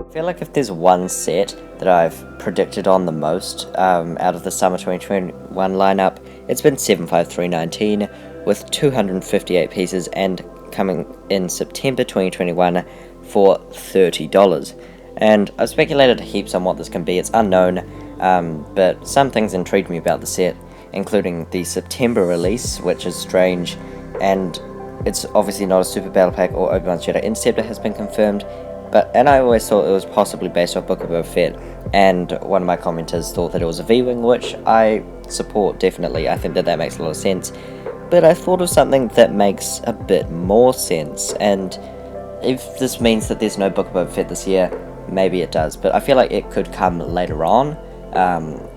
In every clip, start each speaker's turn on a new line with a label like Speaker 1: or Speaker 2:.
Speaker 1: I feel like if there's one set that I've predicted on the most out of the summer 2021 lineup, it's been 75319 with 258 pieces and coming in September 2021 for $30. And I've speculated heaps on what this can be. It's unknown, but some things intrigued me about the set, including the September release, which is strange, and it's obviously not a Super Battle Pack or Obi-Wan's Jedi Interceptor has been confirmed. And I always thought it was possibly based off Book of Boba Fett, and one of my commenters thought that it was a V-Wing, which I support definitely. I think that makes a lot of sense. But I thought of something that makes a bit more sense, and if this means that there's no Book of Boba Fett this year, maybe it does. But I feel like it could come later on,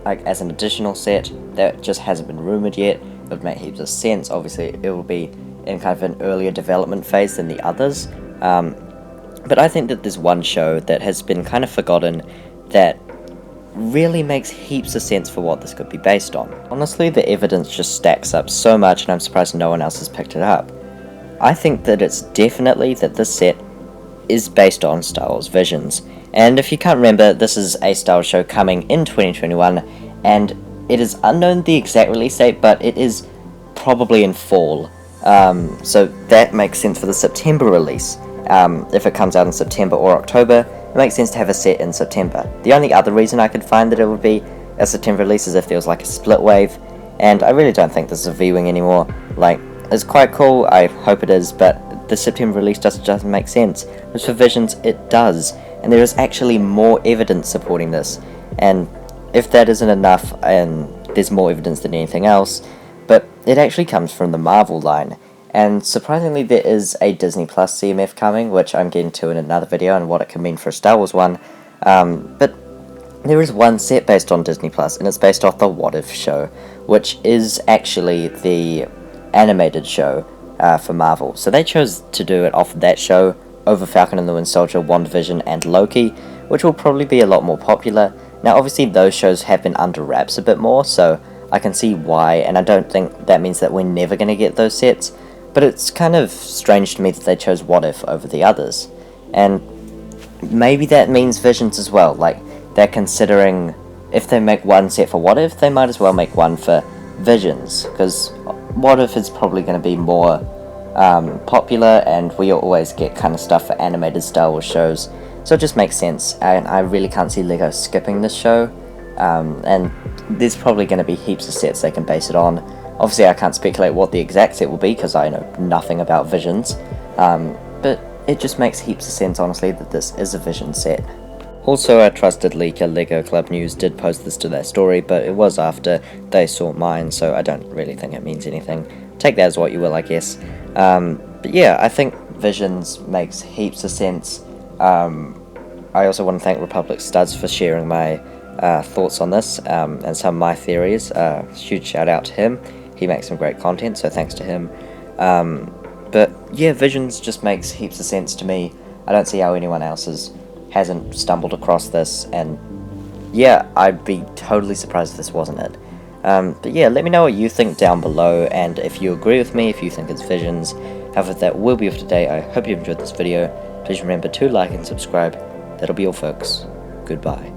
Speaker 1: like as an additional set that just hasn't been rumoured yet. It would make heaps of sense. Obviously, it will be in kind of an earlier development phase than the others. But I think that there's one show that has been kind of forgotten that really makes heaps of sense for what this could be based on. Honestly, the evidence just stacks up so much, and I'm surprised no one else has picked it up. I think that it's definitely that this set is based on Star Wars Visions. And if you can't remember, this is a Star Wars show coming in 2021, and it is unknown the exact release date, but it is probably in fall. So that makes sense for the September release. If it comes out in September or October, it makes sense to have a set in September. The only other reason I could find that it would be a September release is if there was like a split wave, and I really don't think this is a V-Wing anymore. Like, it's quite cool, I hope it is, but the September release doesn't make sense. As for Visions, it does, and there is actually more evidence supporting this, and if that isn't enough, and there's more evidence than anything else, but it actually comes from the Marvel line. And surprisingly, there is a Disney Plus CMF coming, which I'm getting to in another video and what it can mean for a Star Wars one. But there is one set based on Disney Plus, and it's based off the What If show, which is actually the animated show for Marvel. So they chose to do it off of that show over Falcon and the Winter Soldier, WandaVision, and Loki, which will probably be a lot more popular. Now, obviously, those shows have been under wraps a bit more, so I can see why, and I don't think that means that we're never going to get those sets. But it's kind of strange to me that they chose What If over the others. And maybe that means Visions as well. Like, they're considering, if they make one set for What If, they might as well make one for Visions. Because What If is probably going to be more popular, and we always get kind of stuff for animated Star Wars shows. So it just makes sense. And I really can't see LEGO skipping this show. And there's probably going to be heaps of sets they can base it on. Obviously, I can't speculate what the exact set will be, because I know nothing about Visions, but it just makes heaps of sense, honestly, that this is a Vision set. Also, our trusted leaker, LEGO Club News, did post this to their story, but it was after they saw mine, so I don't really think it means anything. Take that as what you will, I guess. But yeah, I think Visions makes heaps of sense. I also want to thank Republic Studs for sharing my thoughts on this, and some of my theories. Huge shout out to him. He makes some great content, so thanks to him. But yeah, Visions just makes heaps of sense to me. I don't see how anyone else hasn't stumbled across this, and yeah, I'd be totally surprised if this wasn't it. But yeah, let me know what you think down below, and if you agree with me, if you think it's Visions. However, that will be for today. I hope you enjoyed this video. Please remember to like and subscribe. That'll be all, folks. Goodbye.